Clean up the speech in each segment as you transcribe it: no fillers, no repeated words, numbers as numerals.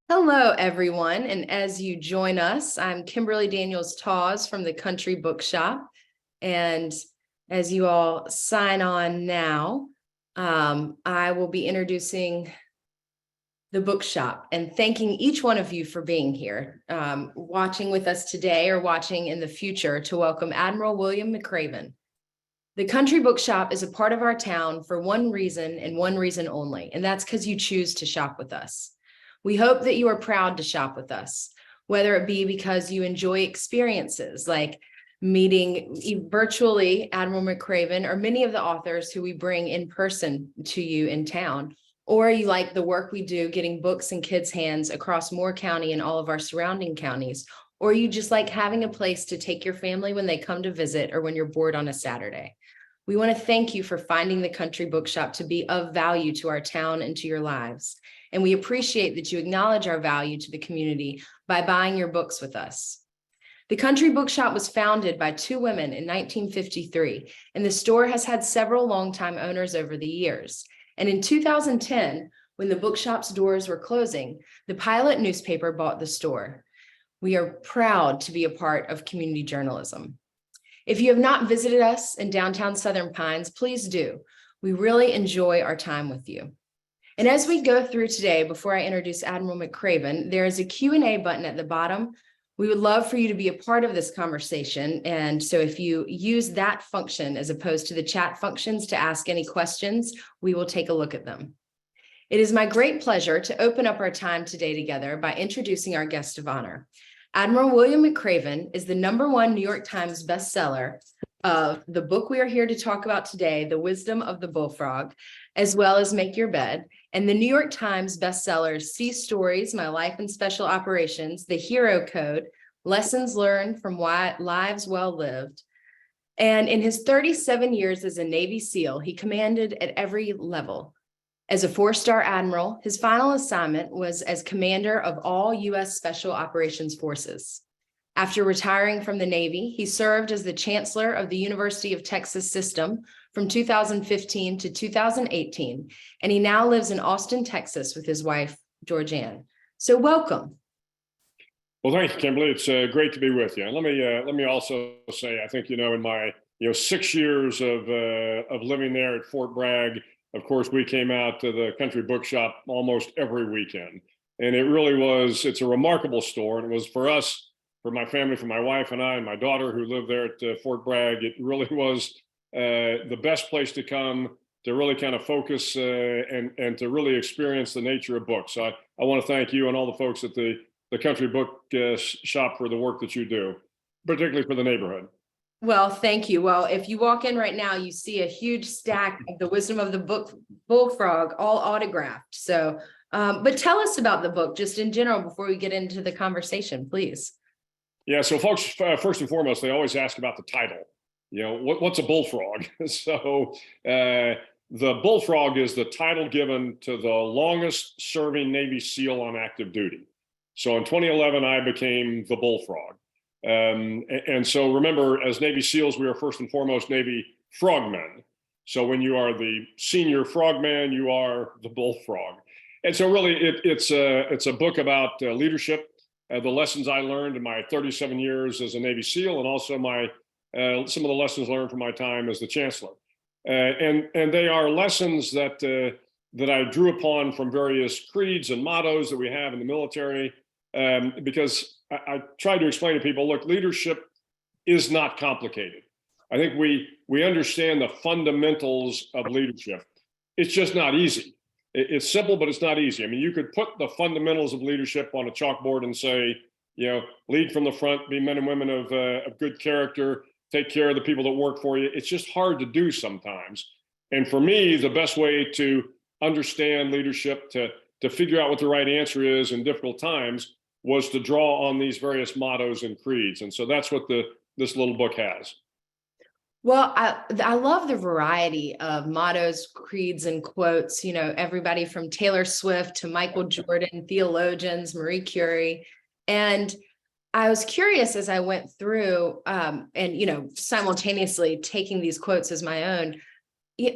Hello, everyone. And as you join us, I'm Kimberly Taws from the Country Bookshop. And as you all sign on now, I will be introducing the bookshop and thanking each one of you for being here, watching with us today or watching in the future to welcome Admiral William McRaven. The Country Bookshop is a part of our town for one reason and one reason only, and that's because you choose to shop with us. We hope that you are proud to shop with us, whether it be because you enjoy experiences like meeting virtually Admiral McRaven or many of the authors who we bring in person to you in town, or you like the work we do getting books in kids' hands across Moore County and all of our surrounding counties, or you just like having a place to take your family when they come to visit or when you're bored on a Saturday. We want to thank you for finding the Country Bookshop to be of value to our town and to your lives. And we appreciate that you acknowledge our value to the community by buying your books with us. The Country Bookshop was founded by two women in 1953, and the store has had several longtime owners over the years. And in 2010, when the bookshop's doors were closing, the Pilot newspaper bought the store. We are proud to be a part of community journalism. If you have not visited us in downtown Southern Pines, please do. We really enjoy our time with you. And as we go through today, before I introduce Admiral McRaven, there is a Q&A button at the bottom. We would love for you to be a part of this conversation. And so if you use that function as opposed to the chat functions to ask any questions, we will take a look at them. It is my great pleasure to open up our time today together by introducing our guest of honor. Admiral William McRaven is the #1 New York Times bestseller of the book we are here to talk about today, The Wisdom of the Bullfrog, as well as Make Your Bed, and the New York Times bestsellers Sea Stories, My Life in Special Operations, The Hero Code, Lessons Learned from Lives Well Lived. And in his 37 years as a Navy SEAL, he commanded at every level. As a 4-star admiral, his final assignment was as commander of all U.S. Special Operations Forces. After retiring from the Navy, he served as the Chancellor of the University of Texas System from 2015 to 2018, and he now lives in Austin, Texas with his wife, Georgeann. So welcome. Well, thank you, Kimberly. It's great to be with you. And let me also say, I think, in my 6 years of living there at Fort Bragg, of course, we came out to the Country Bookshop almost every weekend. And it's a remarkable store. And it was for us, for my family, for my wife and I and my daughter who lived there at Fort Bragg, it really was the best place to come to really kind of focus and to really experience the nature of books. So I want to thank you and all the folks at the Country Book Shop for the work that you do, particularly for the neighborhood. Well, thank you. Well, if you walk in right now, you see a huge stack of The Wisdom of the Bullfrog, all autographed. So, but tell us about the book just in general before we get into the conversation, please. Yeah, so folks, first and foremost, they always ask about the title. What's a bullfrog? So the Bullfrog is the title given to the longest serving Navy SEAL on active duty. So in 2011, I became the Bullfrog. And so remember, as Navy SEALs, we are first and foremost Navy frogmen. So when you are the senior frogman, you are the Bullfrog. And so really, it's a book about leadership, the lessons I learned in my 37 years as a Navy SEAL, and also some of the lessons learned from my time as the Chancellor. And they are lessons that I drew upon from various creeds and mottos that we have in the military. Because I try to explain to people, look, leadership is not complicated. I think we understand the fundamentals of leadership. It's just not easy. It's simple, but it's not easy. I mean, you could put the fundamentals of leadership on a chalkboard and say, lead from the front, be men and women of good character, take care of the people that work for you. It's just hard to do sometimes. And for me, the best way to understand leadership, to figure out what the right answer is in difficult times, was to draw on these various mottos and creeds. And so that's what this little book has. Well, I love the variety of mottos, creeds, and quotes, everybody from Taylor Swift to Michael Jordan, theologians, Marie Curie. And I was curious as I went through and, simultaneously taking these quotes as my own,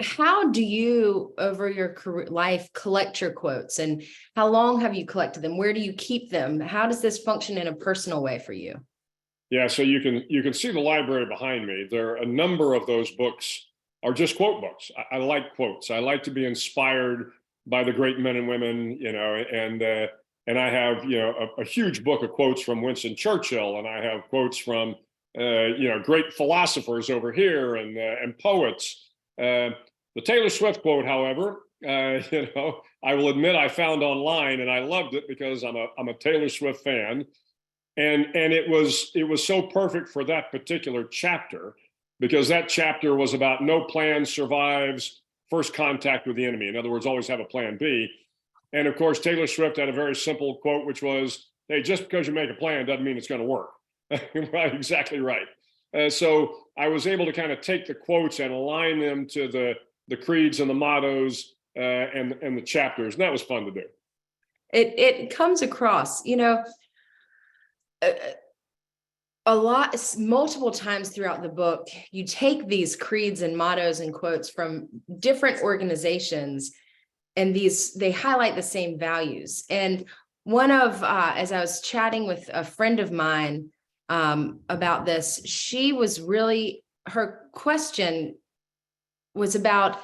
How do you, over your career life, collect your quotes, and how long have you collected them? Where do you keep them? How does this function in a personal way for you? Yeah, so you can see the library behind me. There are a number of those books are just quote books. I like quotes. I like to be inspired by the great men and women, and I have a huge book of quotes from Winston Churchill, and I have quotes from great philosophers over here and poets. The Taylor Swift quote, however, I will admit I found online and I loved it because I'm a Taylor Swift fan, and it was so perfect for that particular chapter because that chapter was about no plan survives first contact with the enemy. In other words, always have a plan B. And of course, Taylor Swift had a very simple quote, which was, "Hey, just because you make a plan doesn't mean it's going to work." Right, exactly right. So I was able to kind of take the quotes and align them to the creeds and the mottos and the chapters, and that was fun to do. It comes across, a, a lot, multiple times throughout the book, you take these creeds and mottos and quotes from different organizations, and they highlight the same values. And one of, as I was chatting with a friend of mine about this, her question was about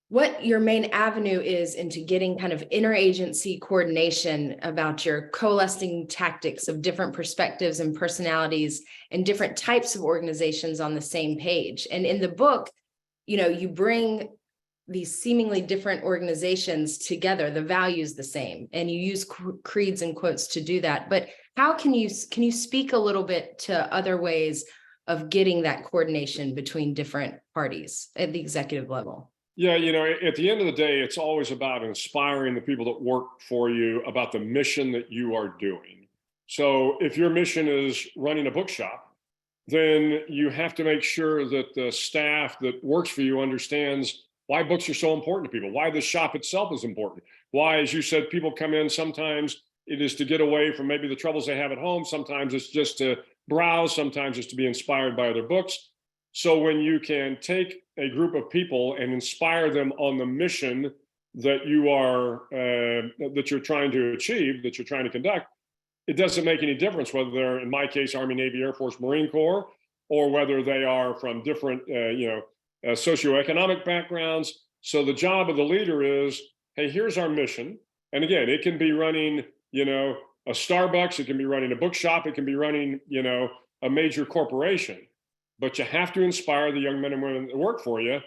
what your main avenue is into getting kind of interagency coordination about your coalescing tactics of different perspectives and personalities and different types of organizations on the same page. And in the book, you bring these seemingly different organizations together, the values the same, and you use creeds and quotes to do that. But how can you speak a little bit to other ways of getting that coordination between different parties at the executive level? Yeah, at the end of the day, it's always about inspiring the people that work for you about the mission that you are doing. So if your mission is running a bookshop, then you have to make sure that the staff that works for you understands why books are so important to people, why the shop itself is important, why, as you said, people come in, sometimes it is to get away from maybe the troubles they have at home, sometimes it's just to browse, sometimes it's to be inspired by other books. So when you can take a group of people and inspire them on the mission that you're trying to achieve, that you're trying to conduct, it doesn't make any difference whether they're, in my case, Army, Navy, Air Force, Marine Corps, or whether they are from different socioeconomic backgrounds. So the job of the leader is, hey, here's our mission. And again, it can be running, a Starbucks, it can be running a bookshop, it can be running, a major corporation. But you have to inspire the young men and women that work for you.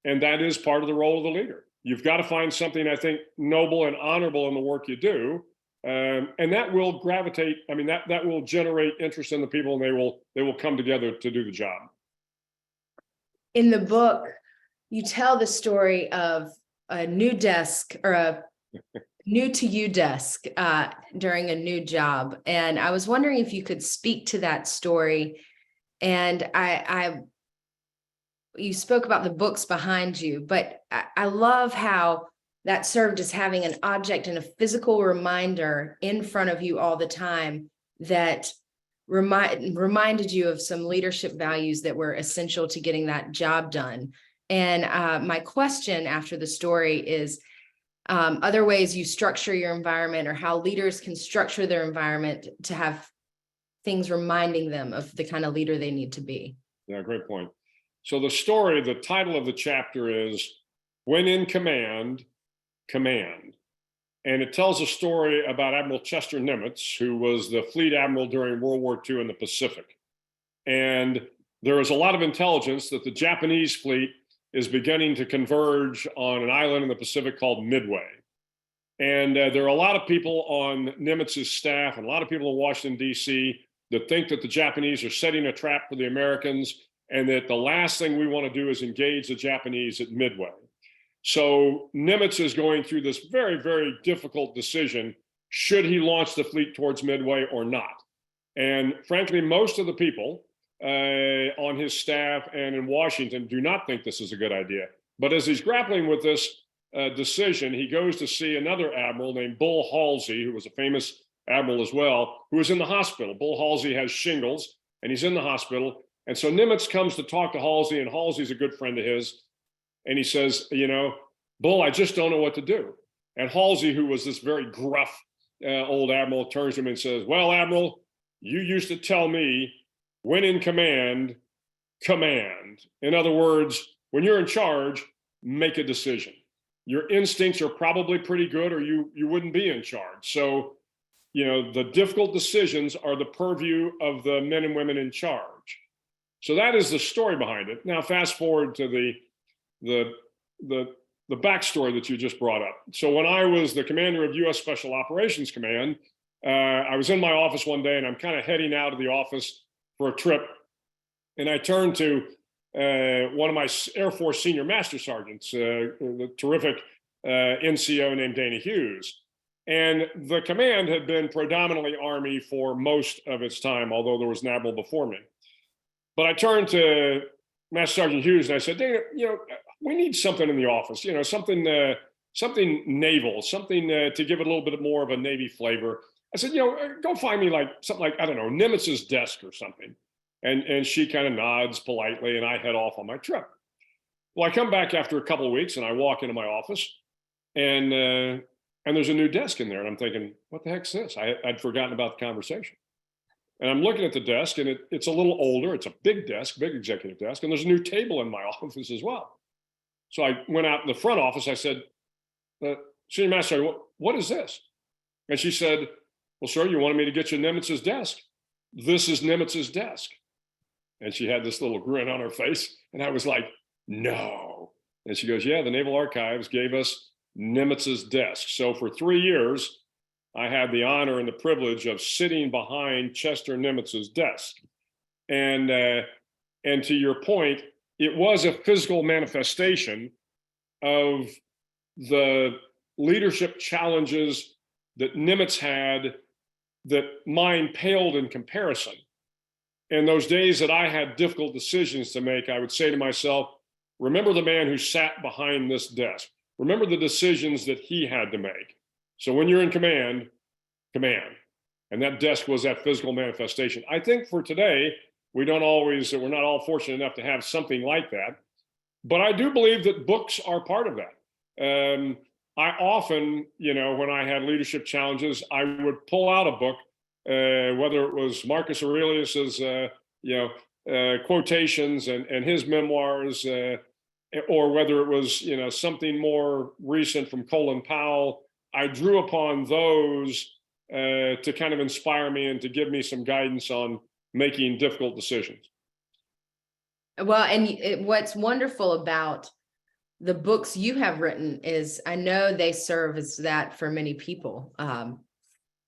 And that is part of the role of the leader. You've got to find something, I think, noble and honorable in the work you do. And that will gravitate. I mean, that will generate interest in the people, and they will come together to do the job. In the book, you tell the story of a new desk or a new to you desk during a new job. And I was wondering if you could speak to that story. And you spoke about the books behind you, but I love how that served as having an object and a physical reminder in front of you all the time that reminded you of some leadership values that were essential to getting that job done. And my question after the story is other ways you structure your environment, or how leaders can structure their environment to have things reminding them of the kind of leader they need to be. Yeah, great point. So the title of the chapter is When in Command, Command. And it tells a story about Admiral Chester Nimitz, who was the fleet admiral during World War II in the Pacific. And there is a lot of intelligence that the Japanese fleet is beginning to converge on an island in the Pacific called Midway. And there are a lot of people on Nimitz's staff and a lot of people in Washington, D.C., that think that the Japanese are setting a trap for the Americans, and that the last thing we want to do is engage the Japanese at Midway. So Nimitz is going through this very, very difficult decision. Should he launch the fleet towards Midway or not? And frankly, most of the people on his staff and in Washington do not think this is a good idea. But as he's grappling with this decision, he goes to see another admiral named Bull Halsey, who was a famous admiral as well, who is in the hospital. Bull Halsey has shingles, and he's in the hospital. And so Nimitz comes to talk to Halsey, and Halsey's a good friend of his. and he says, Bull, I just don't know what to do. And Halsey, who was this very gruff old admiral, turns to him and says, well, Admiral, you used to tell me when in command, command. In other words, when you're in charge, make a decision. Your instincts are probably pretty good, or you wouldn't be in charge. So, the difficult decisions are the purview of the men and women in charge. So that is the story behind it. Now, fast forward to the backstory that you just brought up. So when I was the commander of U.S. Special Operations Command, I was in my office one day, and I'm kind of heading out of the office for a trip. And I turned to one of my Air Force senior master sergeants, the terrific NCO named Dana Hughes. And the command had been predominantly Army for most of its time, although there was an admiral before me. But I turned to Master Sergeant Hughes and I said, Dana, we need something in the office, something naval, something to give it a little bit more of a Navy flavor. I said, go find me something like, I don't know, Nimitz's desk or something. And she kind of nods politely, and I head off on my trip. Well, I come back after a couple of weeks and I walk into my office, and there's a new desk in there. And I'm thinking, what the heck's this? I'd forgotten about the conversation. And I'm looking at the desk, and it's a little older. It's a big desk, big executive desk. And there's a new table in my office as well. So I went out in the front office. I said, Senior Master Sergeant, what is this? And she said, well, sir, you wanted me to get you Nimitz's desk. This is Nimitz's desk. And she had this little grin on her face. And I was like, no. And she goes, yeah, the Naval Archives gave us Nimitz's desk. So for 3 years, I had the honor and the privilege of sitting behind Chester Nimitz's desk. And to your point, it was a physical manifestation of the leadership challenges that Nimitz had that mine paled in comparison. In those days that I had difficult decisions to make, I would say to myself, remember the man who sat behind this desk. Remember the decisions that he had to make. So when you're in command, command. And that desk was that physical manifestation. I think for today, we're not all fortunate enough to have something like that. But I do believe that books are part of that. I often, when I had leadership challenges, I would pull out a book, whether it was Marcus Aurelius's, quotations and his memoirs, or whether it was, something more recent from Colin Powell. I drew upon those to kind of inspire me and to give me some guidance on making difficult decisions. Well, and what's wonderful about the books you have written is I know they serve as that for many people,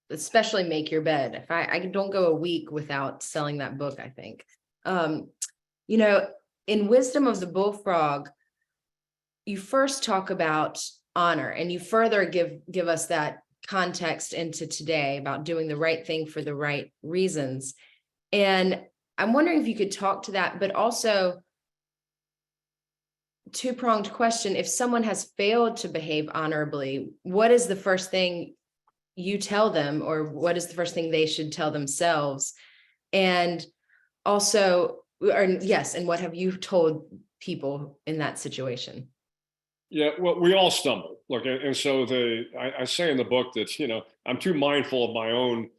especially Make Your Bed. If I don't go a week without selling that book, I think. In Wisdom of the Bullfrog, you first talk about honor, and you further give us that context into today about doing the right thing for the right reasons. And I'm wondering if you could talk to that, but also two-pronged question. If someone has failed to behave honorably, what is the first thing you tell them, or what is the first thing they should tell themselves? And also, and what have you told people in that situation? Yeah, well, we all stumble. Look, and so I say in the book that, I'm too mindful of my own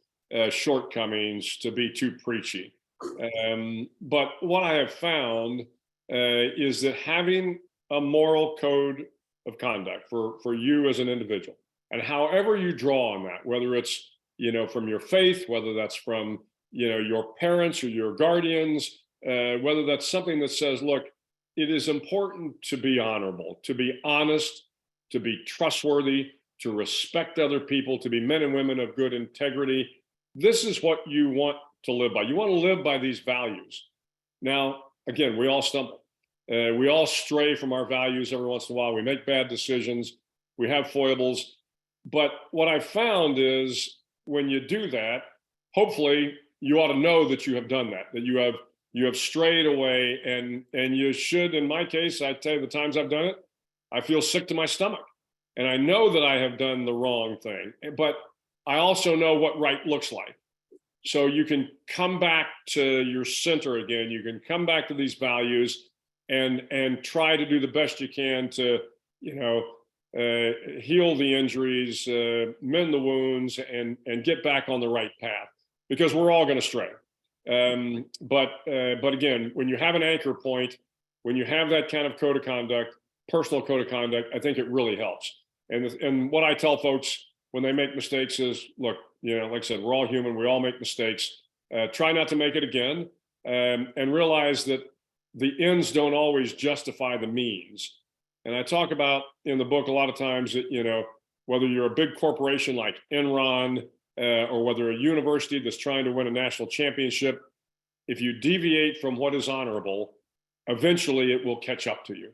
shortcomings to be too preachy. But what I have found is that having a moral code of conduct for you as an individual, and however you draw on that, whether it's, from your faith, whether that's from, your parents or your guardians, whether that's something that says, look, it is important to be honorable, to be honest, to be trustworthy, to respect other people, to be men and women of good integrity. This is what you want to live by. You want to live by these values. Now, again, we all stumble. We all stray from our values every once in a while. We make bad decisions. We have foibles. But what I've found is when you do that, hopefully you ought to know that you have done that you have strayed away, and you should. In my case, I tell you, the times I've done it, I feel sick to my stomach. And I know that I have done the wrong thing, but I also know what right looks like. So you can come back to your center again. You can come back to these values. and try to do the best you can to, heal the injuries, mend the wounds, and get back on the right path, because we're all going to stray. But again, when you have an anchor point, when you have that kind of code of conduct, personal code of conduct, I think it really helps. And what I tell folks when they make mistakes is, look, like I said, we're all human. We all make mistakes. Try not to make it again, and realize that the ends don't always justify the means. And I talk about in the book a lot of times that, whether you're a big corporation like Enron, or whether a university that's trying to win a national championship, if you deviate from what is honorable, eventually it will catch up to you.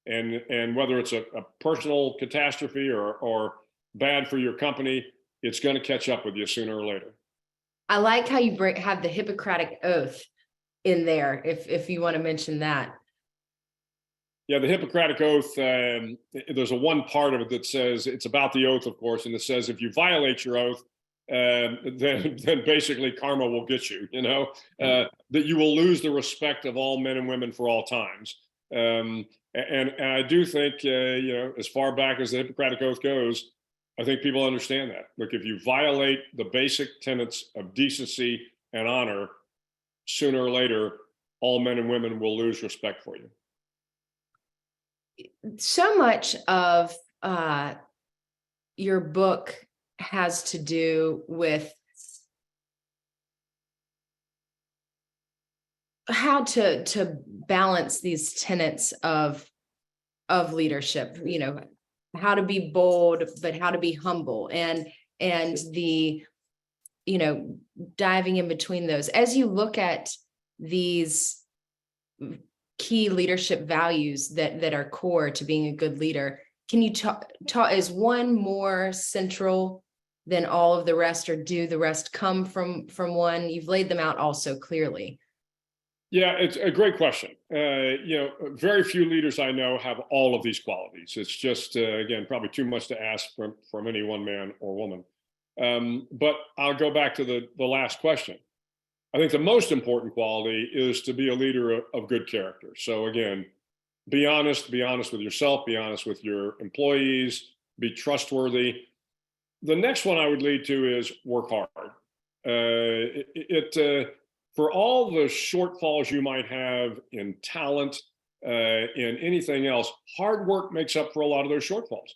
And whether it's a personal catastrophe or bad for your company, it's going to catch up with you sooner or later. I like how you have the Hippocratic Oath in there, if you want to mention that. Yeah, the Hippocratic Oath, there's one part of it that says, it's about the oath, of course, and it says if you violate your oath, then basically karma will get you, that you will lose the respect of all men and women for all times. And I do think, as far back as the Hippocratic Oath goes, I think people understand that. Look, if you violate the basic tenets of decency and honor, sooner or later, all men and women will lose respect for you. So much of your book has to do with how to balance these tenets of leadership, how to be bold, but how to be humble, and the, diving in between those. As you look at these key leadership values that are core to being a good leader, can you talk, is one more central than all of the rest, or do the rest come from one? You've laid them out all so clearly. Yeah, it's a great question. Very few leaders I know have all of these qualities. It's just, again, probably too much to ask from any one man or woman. But I'll go back to the last question. I think the most important quality is to be a leader of good character. So again, be honest with yourself, be honest with your employees, be trustworthy. The next one I would lead to is work hard. For all the shortfalls you might have in talent, in anything else, hard work makes up for a lot of those shortfalls.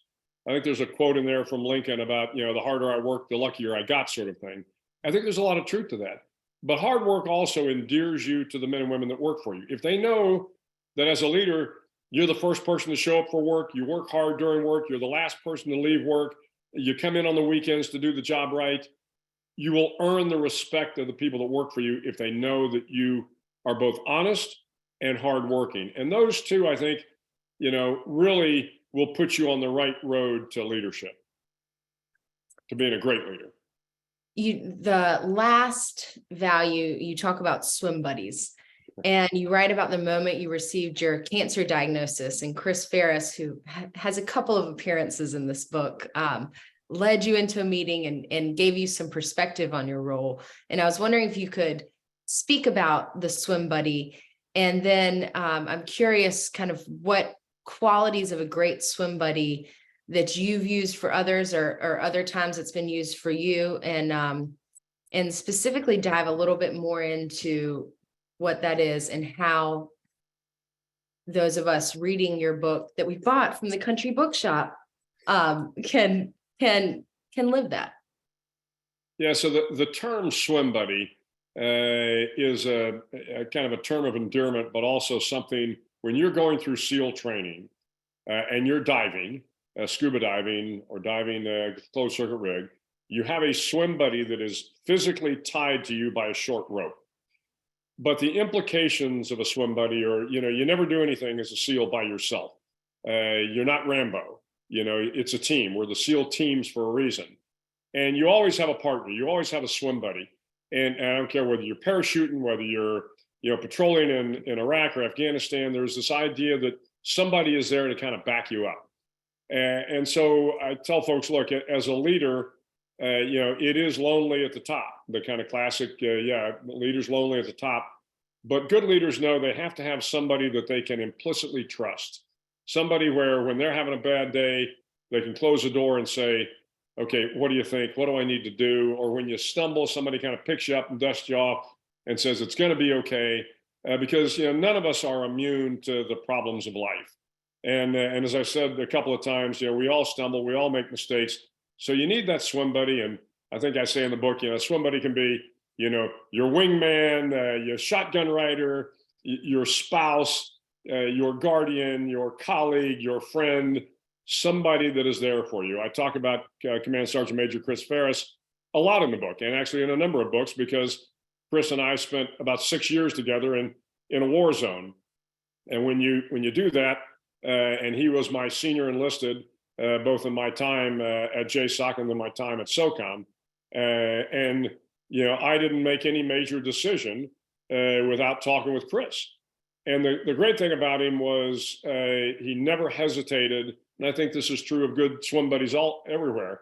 I think there's a quote in there from Lincoln about, the harder I work, the luckier I got, sort of thing. I think there's a lot of truth to that. But hard work also endears you to the men and women that work for you. If they know that as a leader, you're the first person to show up for work, you work hard during work, you're the last person to leave work, you come in on the weekends to do the job right, you will earn the respect of the people that work for you if they know that you are both honest and hardworking. And those two, I think, really will put you on the right road to leadership, to being a great leader. The last value, you talk about swim buddies, and you write about the moment you received your cancer diagnosis, and Chris Ferris, who has a couple of appearances in this book, led you into a meeting and gave you some perspective on your role. And I was wondering if you could speak about the swim buddy. And then I'm curious kind of what qualities of a great swim buddy that you've used for others, or other times it's been used for you, and specifically dive a little bit more into what that is and how those of us reading your book that we bought from the Country Bookshop can live that. Yeah, so the term swim buddy is a kind of a term of endearment, but also something when you're going through SEAL training and you're diving, scuba diving or diving closed circuit rig, you have a swim buddy that is physically tied to you by a short rope. But the implications of a swim buddy are, you never do anything as a SEAL by yourself. You're not Rambo. It's a team. We're the SEAL teams for a reason. And you always have a partner. You always have a swim buddy. And I don't care whether you're parachuting, whether you're, patrolling in Iraq or Afghanistan, there's this idea that somebody is there to kind of back you up. And so I tell folks, look, as a leader, it is lonely at the top, the kind of classic, leader's lonely at the top. But good leaders know they have to have somebody that they can implicitly trust. Somebody where when they're having a bad day, they can close the door and say, okay, what do you think? What do I need to do? Or when you stumble, somebody kind of picks you up and dusts you off and says, it's going to be okay. Because none of us are immune to the problems of life. And as I said a couple of times, we all stumble, we all make mistakes. So you need that swim buddy. And I think I say in the book, a swim buddy can be, your wingman, your shotgun rider, your spouse, your guardian, your colleague, your friend, somebody that is there for you. I talk about Command Sergeant Major Chris Ferris a lot in the book, and actually in a number of books, because Chris and I spent about 6 years together in a war zone. And when you do that, and he was my senior enlisted, both in my time at JSOC and then my time at SOCOM, and I didn't make any major decision without talking with Chris. And the great thing about him was he never hesitated, and I think this is true of good swim buddies everywhere,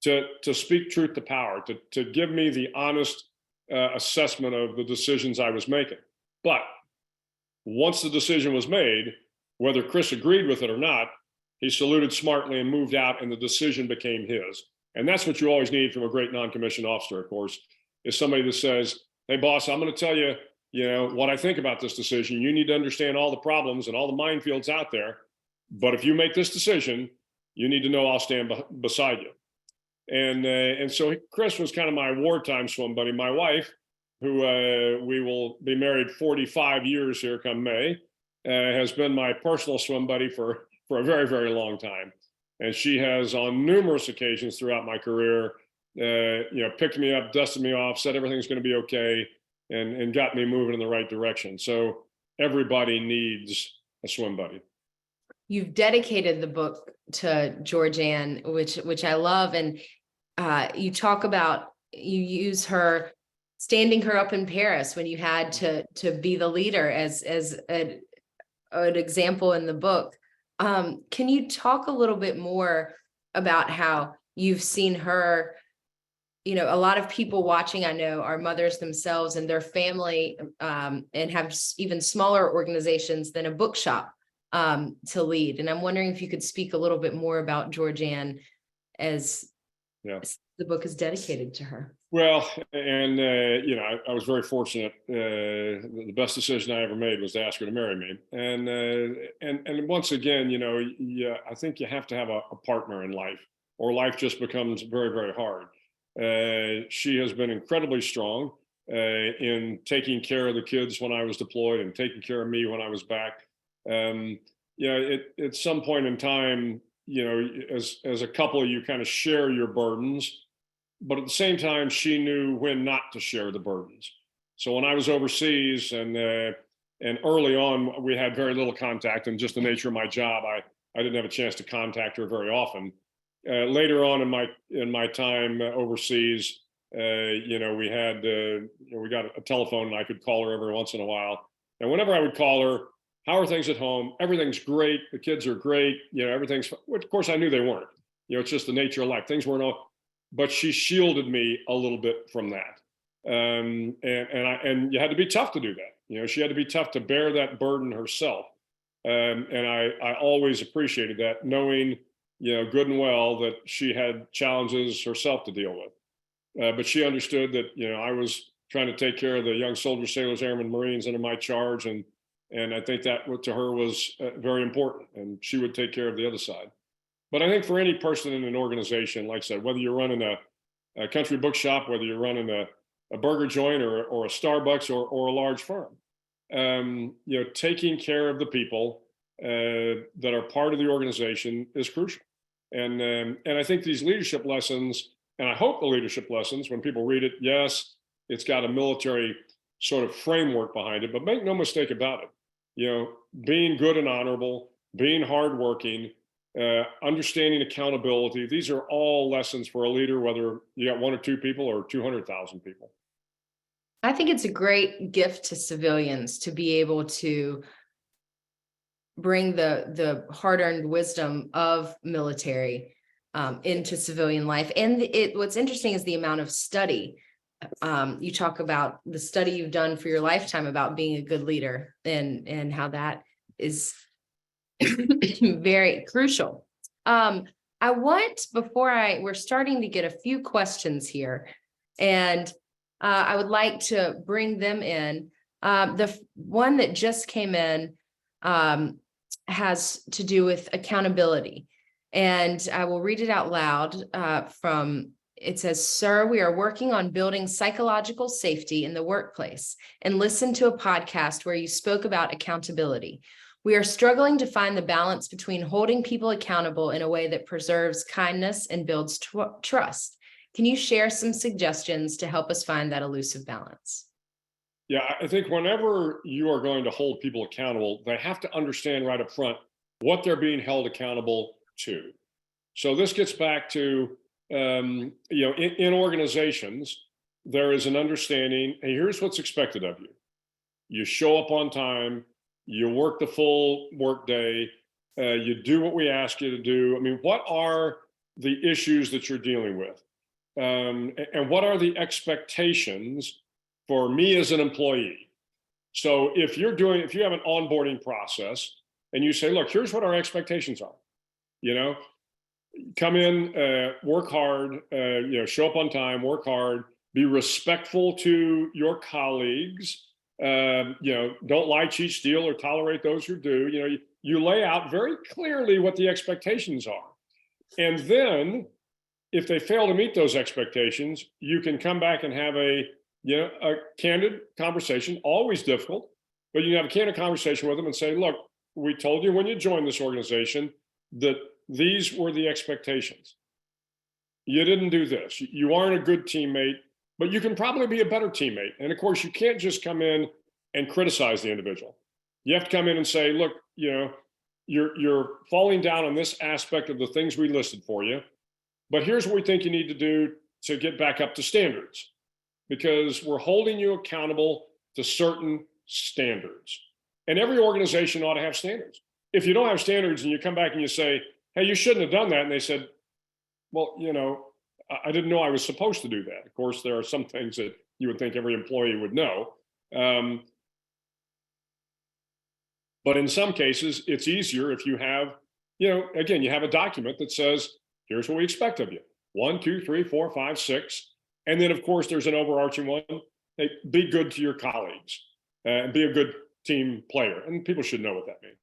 to speak truth to power, to give me the honest assessment of the decisions I was making. But once the decision was made, whether Chris agreed with it or not, he saluted smartly and moved out, and the decision became his. And that's what you always need from a great non-commissioned officer, of course, is somebody that says, hey, boss, I'm going to tell you, what I think about this decision. You need to understand all the problems and all the minefields out there. But if you make this decision, you need to know I'll stand beside you. And so Chris was kind of my wartime swim buddy. My wife, who we will be married 45 years here come May, has been my personal swim buddy for a very, very long time. And she has on numerous occasions throughout my career, picked me up, dusted me off, said everything's going to be okay, and got me moving in the right direction. So everybody needs a swim buddy. You've dedicated the book to Georgeann, which I love. And you talk about, you use her, standing her up in Paris when you had to be the leader as an example in the book. Can you talk a little bit more about how you've seen her? A lot of people watching, I know, are mothers themselves and their family, and have even smaller organizations than a bookshop to lead. And I'm wondering if you could speak a little bit more about Georgeann as the book is dedicated to her. Well, and I was very fortunate. The best decision I ever made was to ask her to marry me. And once again, I think you have to have a partner in life, or life just becomes very, very hard. She has been incredibly strong in taking care of the kids when I was deployed and taking care of me when I was back. At some point in time, as a couple, you kind of share your burdens, but at the same time, she knew when not to share the burdens. So when I was overseas and early on, we had very little contact, and just the nature of my job, I didn't have a chance to contact her very often. Later on in my time overseas, we had we got a telephone, and I could call her every once in a while. And whenever I would call her, how are things at home? Everything's great. The kids are great. Everything's. Of course, I knew they weren't. It's just the nature of life. Things weren't all. But she shielded me a little bit from that, and you had to be tough to do that. She had to be tough to bear that burden herself, and I always appreciated that, knowing good and well that she had challenges herself to deal with. But she understood that, I was trying to take care of the young soldiers, sailors, airmen, Marines under my charge. And I think that to her was very important, and she would take care of the other side. But I think for any person in an organization, like I said, whether you're running a country bookshop, whether you're running a burger joint or a Starbucks or a large firm, taking care of the people that are part of the organization is crucial. And I think these leadership lessons, and I hope the leadership lessons, when people read it, yes, it's got a military sort of framework behind it, but make no mistake about it. Being good and honorable, being hardworking, understanding accountability, these are all lessons for a leader, whether you got 1 or 2 people or 200,000 people. I think it's a great gift to civilians to be able to bring the hard-earned wisdom of military into civilian life. And what's interesting is the amount of study you talk about the study you've done for your lifetime about being a good leader and how that is very crucial. I want, we're starting to get a few questions here, and I would like to bring them in. The one that just came in has to do with accountability, and I will read it out loud it says, "Sir, we are working on building psychological safety in the workplace and listened to a podcast where you spoke about accountability. We are struggling to find the balance between holding people accountable in a way that preserves kindness and builds trust. Can you share some suggestions to help us find that elusive balance?" Yeah, I think whenever you are going to hold people accountable, they have to understand right up front what they're being held accountable to. So this gets back to, in organizations, there is an understanding, hey, here's what's expected of you. You show up on time, you work the full work day, you do what we ask you to do. I mean, what are the issues that you're dealing with? And what are the expectations for me as an employee? So if you have an onboarding process and you say, look, here's what our expectations are, come in, work hard, show up on time, work hard, be respectful to your colleagues, don't lie, cheat, steal, or tolerate those who do. You lay out very clearly what the expectations are. And then if they fail to meet those expectations, you can come back and have a candid conversation, always difficult, but you can have a candid conversation with them and say, look, we told you when you joined this organization that these were the expectations. You didn't do this. You aren't a good teammate, but you can probably be a better teammate. And of course, you can't just come in and criticize the individual. You have to come in and say, look, you're falling down on this aspect of the things we listed for you, but here's what we think you need to do to get back up to standards, because we're holding you accountable to certain standards. And every organization ought to have standards. If you don't have standards and you come back and you say, hey, you shouldn't have done that, and they said, well, I didn't know I was supposed to do that. Of course, there are some things that you would think every employee would know. But in some cases, it's easier if you have, again, you have a document that says, here's what we expect of you. 1, 2, 3, 4, 5, 6. And then, of course, there's an overarching one. Hey, be good to your colleagues and be a good team player. And people should know what that means.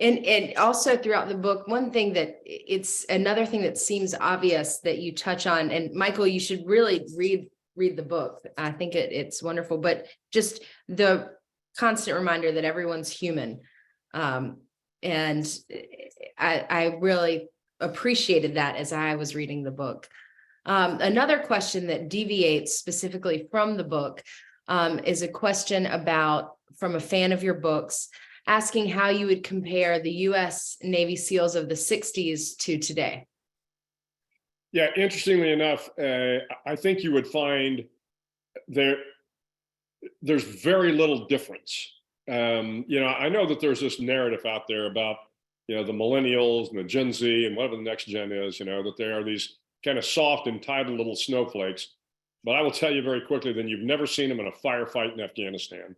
And also throughout the book, it's another thing that seems obvious that you touch on, and Michael, you should really read the book. I think it's wonderful, but just the constant reminder that everyone's human. And I really appreciated that as I was reading the book. Another question that deviates specifically from the book is a question from a fan of your books, asking how you would compare the U.S. Navy SEALs of the 60s to today. Yeah, interestingly enough, I think you would find there's very little difference. I know that there's this narrative out there about, the millennials and the Gen Z and whatever the next gen is, that they are these kind of soft, entitled little snowflakes. But I will tell you very quickly that you've never seen them in a firefight in Afghanistan.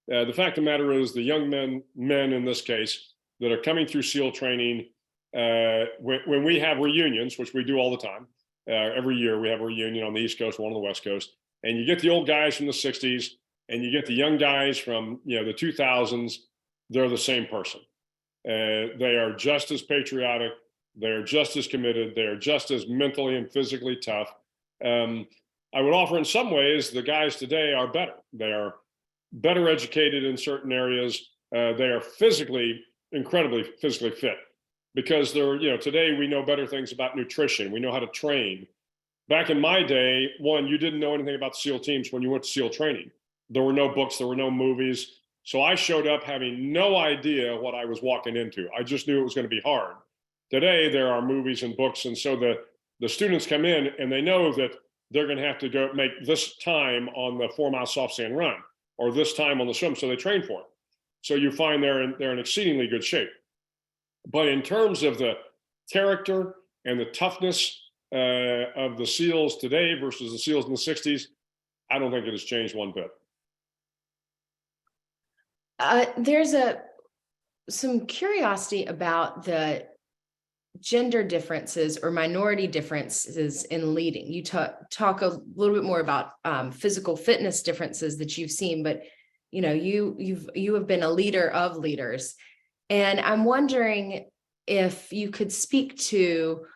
The fact of the matter is the young men in this case that are coming through SEAL training, when we have reunions, which we do all the time, every year we have a reunion on the East Coast, one on the West Coast, and you get the old guys from the 60s and you get the young guys from the 2000s, they're the same person. They are just as patriotic, they're just as committed, they're just as mentally and physically tough. I would offer in some ways the guys today are better. They are better educated in certain areas. They are incredibly physically fit, because they're, today we know better things about nutrition. We know how to train. Back in my day, you didn't know anything about SEAL teams when you went to SEAL training. There were no books, there were no movies. So I showed up having no idea what I was walking into. I just knew it was going to be hard. Today, there are movies and books. And so the students come in and they know that they're going to have to go make this time on the 4-mile soft sand run, or this time on the swim, so they train for it. So you find they're in exceedingly good shape. But in terms of the character and the toughness of the SEALs today versus the SEALs in the 60s, I don't think it has changed one bit. There's some curiosity about the gender differences or minority differences in leading. You talk a little bit more about physical fitness differences that you've seen, but you have been a leader of leaders, and I'm wondering if you could speak to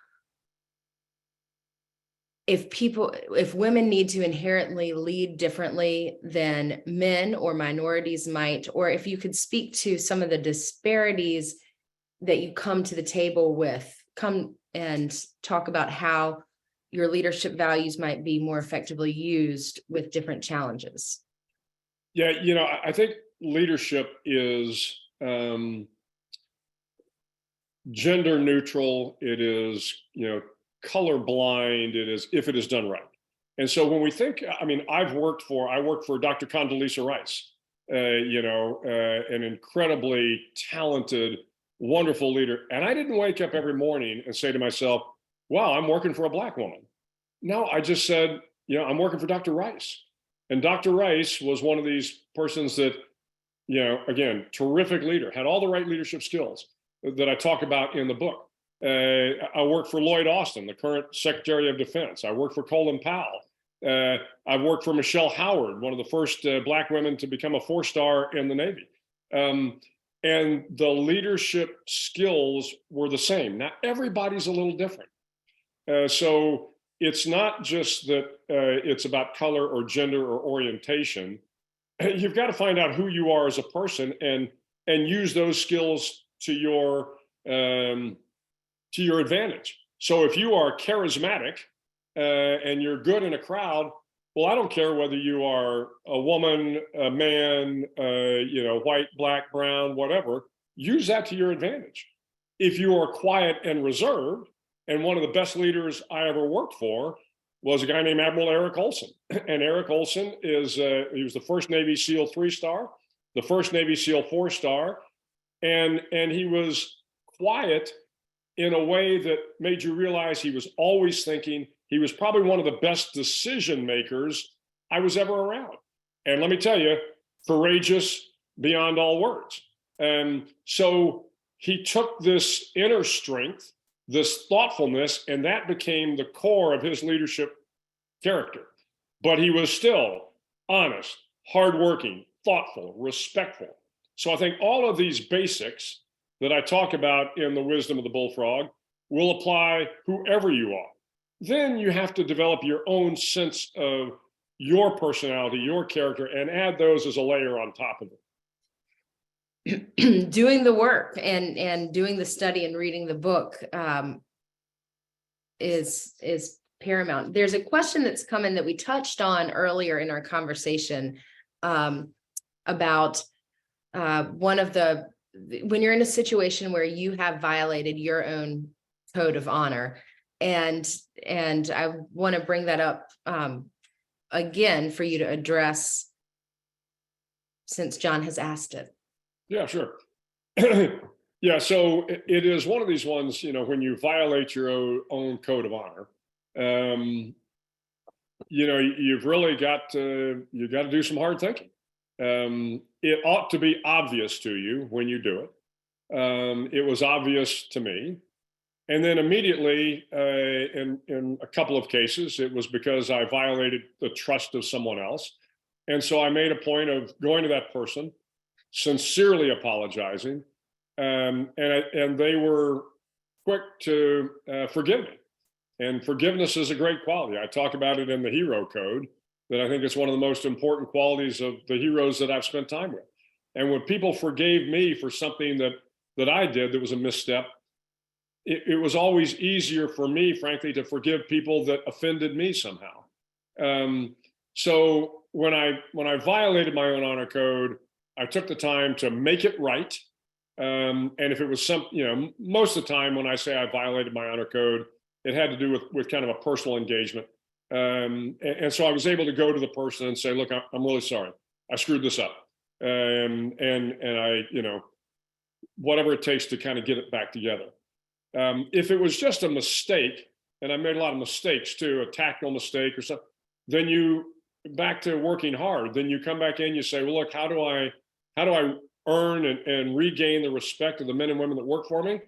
if women need to inherently lead differently than men or minorities might, or if you could speak to some of the disparities that you come to the table with, come and talk about how your leadership values might be more effectively used with different challenges. Yeah, I think leadership is gender neutral. It is, color blind. It is if it is done right. And so when we think, I worked for Dr. Condoleezza Rice, an incredibly talented, wonderful leader. And I didn't wake up every morning and say to myself, wow, I'm working for a Black woman. No, I just said, I'm working for Dr. Rice. And Dr. Rice was one of these persons that, again, terrific leader, had all the right leadership skills that I talk about in the book. I worked for Lloyd Austin, the current Secretary of Defense. I worked for Colin Powell. I've worked for Michelle Howard, one of the first Black women to become a 4-star in the Navy. And the leadership skills were the same. Now, everybody's a little different. So it's not just that it's about color or gender or orientation. You've got to find out who you are as a person and use those skills to your advantage. So if you are charismatic and you're good in a crowd, well, I don't care whether you are a woman, a man, white, black, brown, whatever, use that to your advantage. If you are quiet and reserved, and one of the best leaders I ever worked for was a guy named Admiral Eric Olson. And Eric Olson he was the first Navy SEAL 3-star, the first Navy SEAL 4-star. And he was quiet in a way that made you realize he was always thinking. He was probably one of the best decision makers I was ever around. And let me tell you, courageous beyond all words. And so he took this inner strength, this thoughtfulness, and that became the core of his leadership character. But he was still honest, hardworking, thoughtful, respectful. So I think all of these basics that I talk about in The Wisdom of the Bullfrog will apply whoever you are. Then you have to develop your own sense of your personality, your character, and add those as a layer on top of it. Doing the work and doing the study and reading the book is paramount. There's a question that's come in that we touched on earlier in our conversation about when you're in a situation where you have violated your own code of honor. And I want to bring that up again for you to address, since John has asked it. Yeah, sure. Yeah, so it is one of these ones, when you violate your own code of honor, you've really got to do some hard thinking. It ought to be obvious to you when you do it. It was obvious to me. And then immediately, in a couple of cases, it was because I violated the trust of someone else. And so I made a point of going to that person, sincerely apologizing, and they were quick to forgive me. And forgiveness is a great quality. I talk about it in the Hero Code, that I think it's one of the most important qualities of the heroes that I've spent time with. And when people forgave me for something that I did that was a misstep, it was always easier for me, frankly, to forgive people that offended me somehow. So when I violated my own honor code, I took the time to make it right. And if it was most of the time when I say I violated my honor code, it had to do with kind of a personal engagement. And so I was able to go to the person and say, look, I'm really sorry. I screwed this up. And I, whatever it takes to kind of get it back together. If it was just a mistake, and I made a lot of mistakes too, a tactical mistake or something, then you back to working hard. Then you come back in, you say, well, look, how do I earn and regain the respect of the men and women that work for me?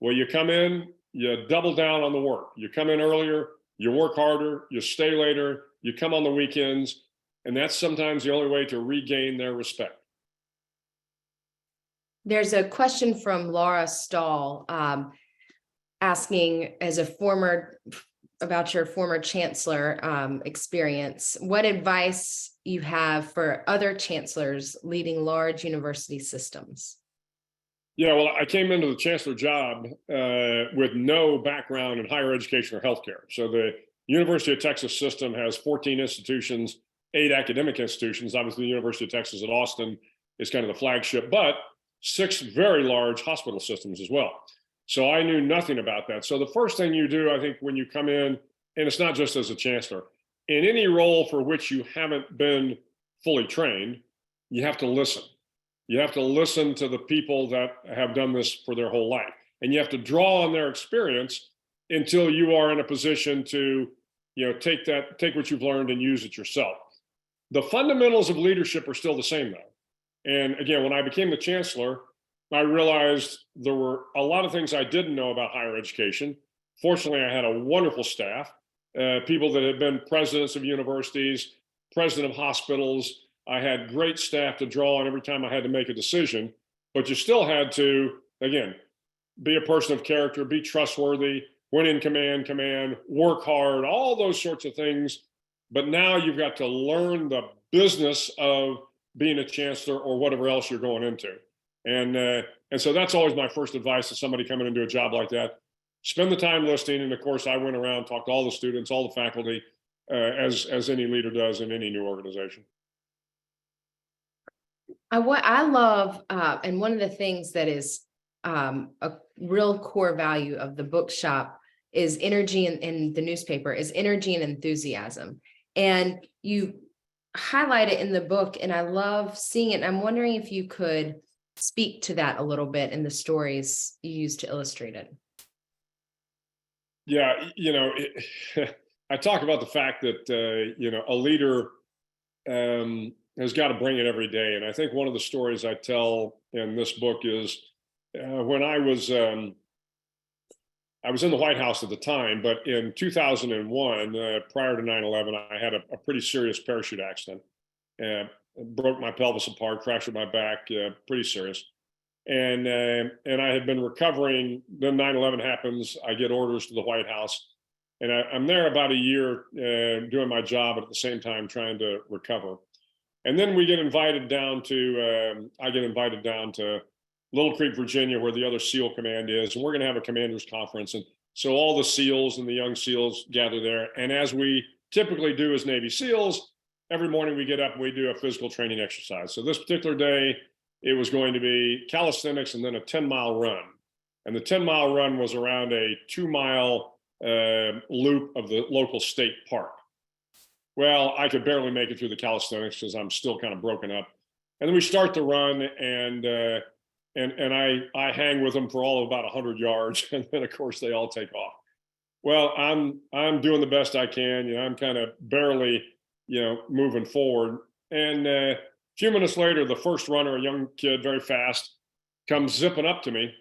Well, you come in, you double down on the work. You come in earlier, you work harder, you stay later, you come on the weekends, and that's sometimes the only way to regain their respect. There's a question from Laura Stahl asking, about your former chancellor experience, what advice you have for other chancellors leading large university systems? Yeah, well, I came into the chancellor job with no background in higher education or healthcare. So the University of Texas system has 14 institutions, 8 academic institutions. Obviously, the University of Texas at Austin is kind of the flagship, but 6 very large hospital systems as well. So I knew nothing about that. So the first thing you do, I think, when you come in, and it's not just as a chancellor, in any role for which you haven't been fully trained, you have to listen. You have to listen to the people that have done this for their whole life. And you have to draw on their experience until you are in a position to, take what you've learned and use it yourself. The fundamentals of leadership are still the same, though. And again, when I became the chancellor, I realized there were a lot of things I didn't know about higher education. Fortunately, I had a wonderful staff, people that had been presidents of universities, president of hospitals. I had great staff to draw on every time I had to make a decision, but you still had to, again, be a person of character, be trustworthy, when in command, work hard, all those sorts of things. But now you've got to learn the business of being a chancellor or whatever else you're going into. And so that's always my first advice to somebody coming into a job like that. Spend the time listening. And of course, I went around, talked to all the students, all the faculty, as any leader does in any new organization. What I love, and one of the things that is a real core value of the bookshop is energy, in the newspaper is energy and enthusiasm. And you highlight it in the book, and I love seeing it. And I'm wondering if you could speak to that a little bit in the stories you use to illustrate it. Yeah, I talk about the fact that, a leader has got to bring it every day. And I think one of the stories I tell in this book is when I was in the White House at the time, but in 2001, prior to 9/11, I had a pretty serious parachute accident. Broke my pelvis apart, fractured my back, pretty serious. And I had been recovering. Then 9/11 happens. I get orders to the White House, and I'm there about a year doing my job, but at the same time trying to recover. And then we get invited down to. I get invited down to Little Creek, Virginia, where the other SEAL command is, and we're going to have a commanders conference. And so all the SEALs and the young SEALs gather there. And as we typically do as Navy SEALs, every morning we get up and we do a physical training exercise. So this particular day, it was going to be calisthenics and then a 10-mile run. And the 10-mile run was around a 2-mile loop of the local state park. Well, I could barely make it through the calisthenics because I'm still kind of broken up. And then we start the run, and I hang with them for all of about 100 yards. And then, of course, they all take off. Well, I'm doing the best I can. I'm kind of barely moving forward. And a few minutes later, the first runner, a young kid, very fast, comes zipping up to me.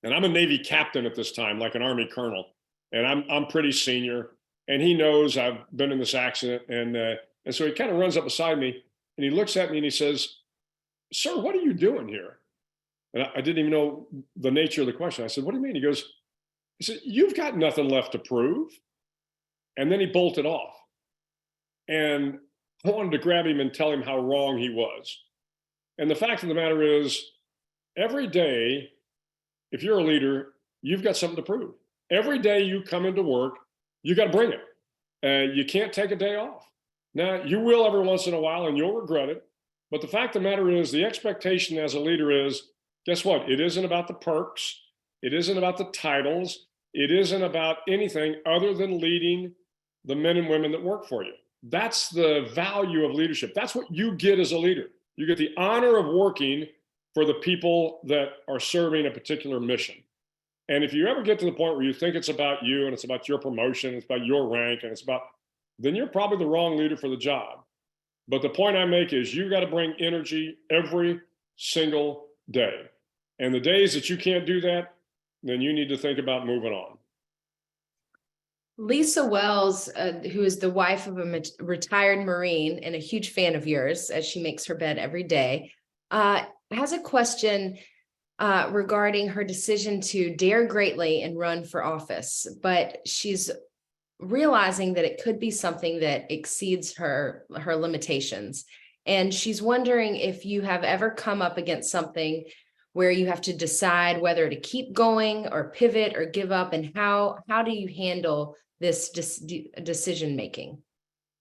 And I'm a Navy captain at this time, like an Army colonel. And I'm pretty senior. And he knows I've been in this accident. And so he kind of runs up beside me and he looks at me and he says, "Sir, what are you doing here?" And I didn't even know the nature of the question. I said, "What do you mean?" He said, "You've got nothing left to prove." And then he bolted off. And I wanted to grab him and tell him how wrong he was. And the fact of the matter is, every day, if you're a leader, you've got something to prove. Every day you come into work, you got to bring it. You can't take a day off. Now, you will every once in a while, and you'll regret it. But the fact of the matter is, the expectation as a leader is, guess what? It isn't about the perks. It isn't about the titles. It isn't about anything other than leading the men and women that work for you. That's the value of leadership. That's what you get as a leader. You get the honor of working for the people that are serving a particular mission. And if you ever get to the point where you think it's about you and it's about your promotion, it's about your rank, and then you're probably the wrong leader for the job. But the point I make is you got to bring energy every single day. And the days that you can't do that, then you need to think about moving on. Lisa Wells, who is the wife of a retired Marine and a huge fan of yours, as she makes her bed every day, has a question regarding her decision to dare greatly and run for office. But she's realizing that it could be something that exceeds her limitations. And she's wondering if you have ever come up against something where you have to decide whether to keep going or pivot or give up, and how do you handle this decision making?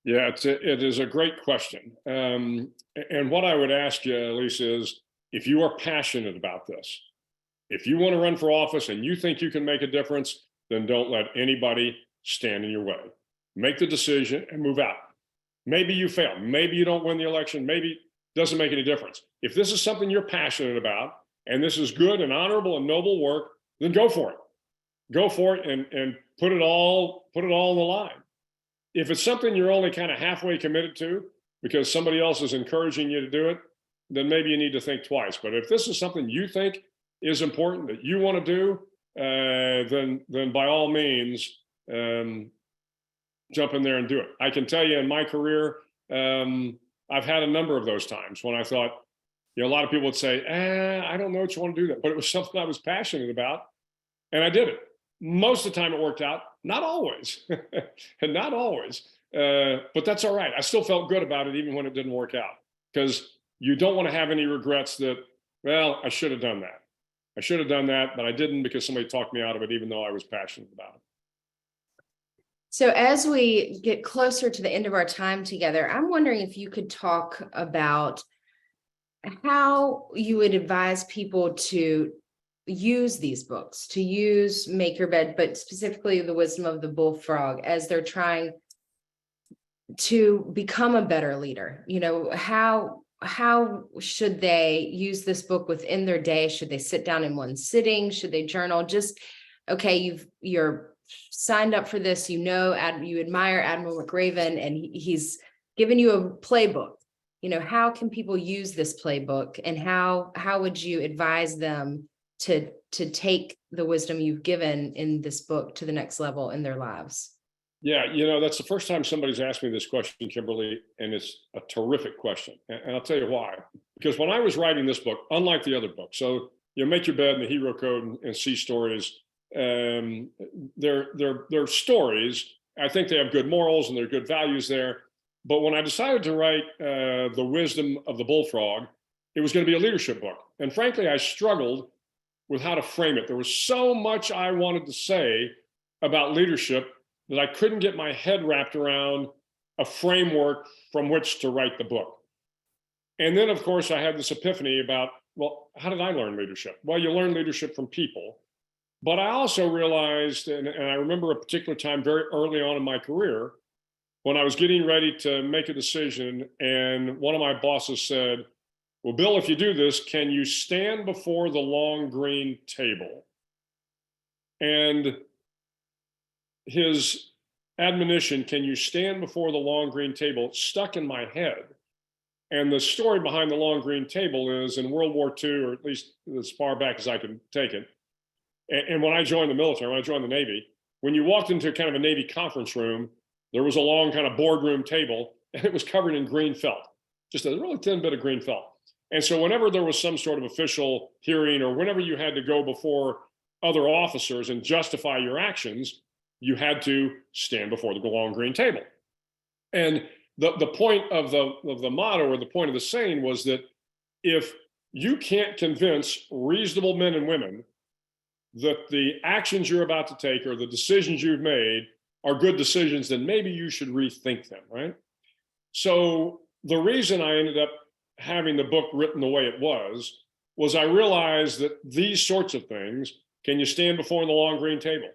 Yeah, it is a great question. And what I would ask you, Lisa, is if you are passionate about this, if you want to run for office and you think you can make a difference, then don't let anybody stand in your way. Make the decision and move out. Maybe you fail. Maybe you don't win the election. Maybe it doesn't make any difference. If this is something you're passionate about and this is good and honorable and noble work, then go for it. Go for it and put it all on the line. If it's something you're only kind of halfway committed to because somebody else is encouraging you to do it, then maybe you need to think twice. But if this is something you think is important that you want to do, then by all means, jump in there and do it. I can tell you in my career, I've had a number of those times when I thought, a lot of people would say, I don't know what you want to do that, but it was something I was passionate about, and I did it. Most of the time it worked out, not always, and not always, but that's all right. I still felt good about it even when it didn't work out, because you don't want to have any regrets that, well, I should have done that. I should have done that, but I didn't because somebody talked me out of it, even though I was passionate about it. So as we get closer to the end of our time together, I'm wondering if you could talk about how you would advise people to use these books, to use Make Your Bed, but specifically The Wisdom of the Bullfrog, as they're trying to become a better leader. How should they use this book within their day? Should they sit down in one sitting? Should they journal? Just, okay, you're signed up for this, you admire Admiral McRaven, and he's given you a playbook. How can people use this playbook, and how would you advise them to take the wisdom you've given in this book to the next level in their lives? Yeah, that's the first time somebody's asked me this question, Kimberly, and it's a terrific question. And I'll tell you why. Because when I was writing this book, unlike the other books, so Make Your Bed and the Hero Code and Sea Stories, they're stories. I think they have good morals and there are good values there. But when I decided to write The Wisdom of the Bullfrog, it was going to be a leadership book. And frankly, I struggled with how to frame it. There was so much I wanted to say about leadership that I couldn't get my head wrapped around a framework from which to write the book. And then, of course, I had this epiphany about, well, how did I learn leadership? Well, you learn leadership from people. But I also realized, and I remember a particular time very early on in my career, when I was getting ready to make a decision, and one of my bosses said, well, Bill, if you do this, can you stand before the long green table? And his admonition, can you stand before the long green table, stuck in my head. And the story behind the long green table is in World War II, or at least as far back as I can take it. And when I joined the military, when I joined the Navy, when you walked into kind of a Navy conference room, there was a long kind of boardroom table, and it was covered in green felt, just a really thin bit of green felt. And so whenever there was some sort of official hearing, or whenever you had to go before other officers and justify your actions, you had to stand before the long green table. And the point of the motto, or the point of the saying, was that if you can't convince reasonable men and women that the actions you're about to take or the decisions you've made are good decisions, then maybe you should rethink them, right? So the reason I ended up having the book written the way it was I realized that these sorts of things, can you stand before the long green table?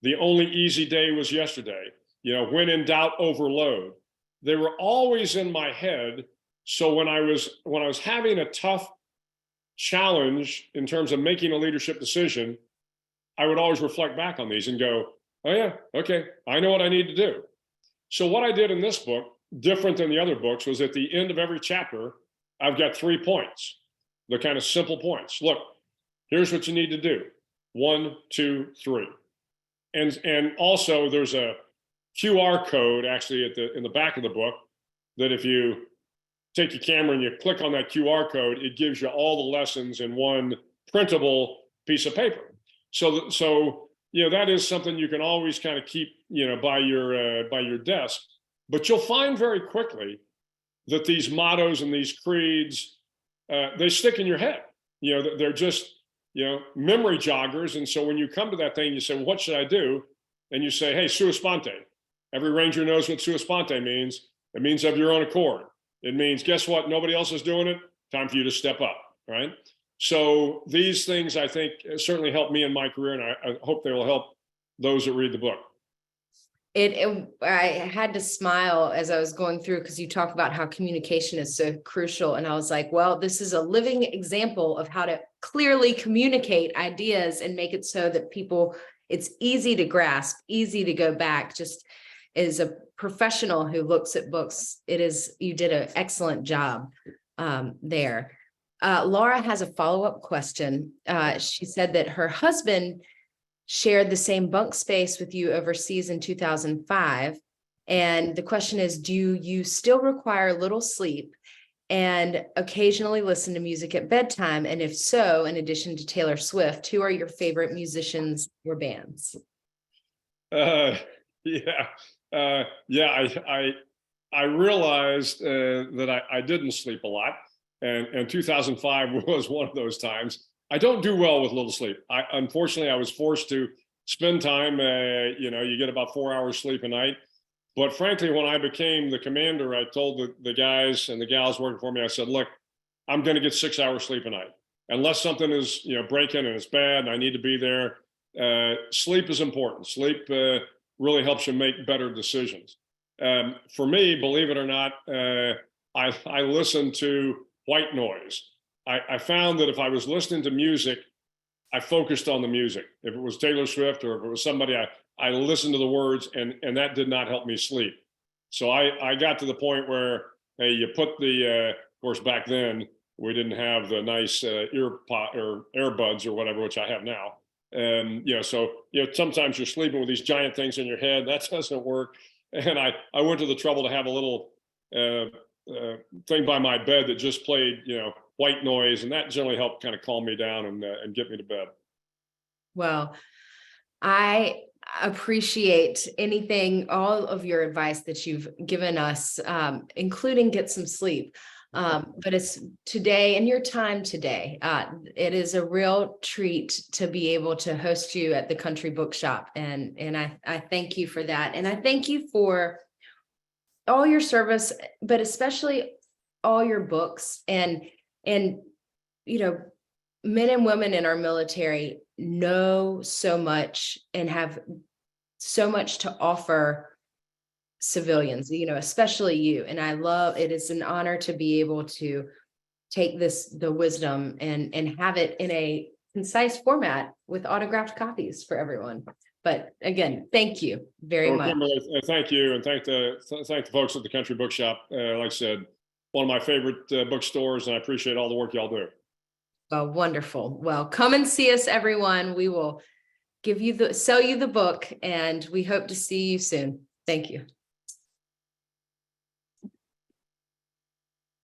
The only easy day was yesterday. When in doubt, overload. They were always in my head. So when I was having a tough challenge in terms of making a leadership decision, I would always reflect back on these and go, oh yeah, okay, I know what I need to do. So what I did in this book, different than the other books, was at the end of every chapter, I've got 3 points, the kind of simple points. Look, here's what you need to do. 1, 2, 3. And also there's a QR code actually in the back of the book that if you take your camera and you click on that QR code, it gives you all the lessons in one printable piece of paper. So that is something you can always kind of keep by your desk. But you'll find very quickly that these mottos and these creeds they stick in your head. They're just memory joggers. And so when you come to that thing, you say, well, what should I do? And you say, hey, sua sponte. Every ranger knows what sua sponte means. It means of your own accord. It means, guess what? Nobody else is doing it. Time for you to step up, right? So these things, I think, certainly helped me in my career, and I hope they will help those that read the book. I had to smile as I was going through, because you talk about how communication is so crucial. And I was like, well, this is a living example of how to clearly communicate ideas and make it so that it's easy to grasp, easy to go back. Just as a professional who looks at books, you did an excellent job there. Laura has a follow-up question. She said that her husband shared the same bunk space with you overseas in 2005. And the question is, do you still require little sleep and occasionally listen to music at bedtime? And if so, in addition to Taylor Swift, who are your favorite musicians or bands? I realized that I didn't sleep a lot. And 2005 was one of those times. I don't do well with little sleep. Unfortunately, I was forced to spend time, you get about 4 hours sleep a night. But frankly, when I became the commander, I told the guys and the gals working for me, I said, look, I'm going to get 6 hours sleep a night. Unless something is, breaking and it's bad and I need to be there, sleep is important. Sleep really helps you make better decisions. For me, believe it or not, I listen to white noise. I found that if I was listening to music, I focused on the music. If it was Taylor Swift or if it was somebody, I listened to the words, and that did not help me sleep. So I got to the point where, hey, you put of course, back then we didn't have the nice earpod or earbuds or whatever, which I have now. And, sometimes you're sleeping with these giant things in your head. That doesn't work. And I went to the trouble to have a little thing by my bed that just played, white noise, and that generally helped kind of calm me down and get me to bed. Well, I appreciate all of your advice that you've given us, including get some sleep. But it's today and your time today. It is a real treat to be able to host you at the Country Bookshop. And I thank you for that. And I thank you for all your service, but especially all your books and men and women in our military know so much and have so much to offer civilians, especially you. And it is an honor to be able to take the wisdom and have it in a concise format with autographed copies for everyone. But again, thank you very much. Kimberly, thank you. And thank the folks at the Country Bookshop. Like I said, one of my favorite bookstores, and I appreciate all the work y'all do. Oh, wonderful. Well, come and see us, everyone. We will sell you the book, and we hope to see you soon. Thank you.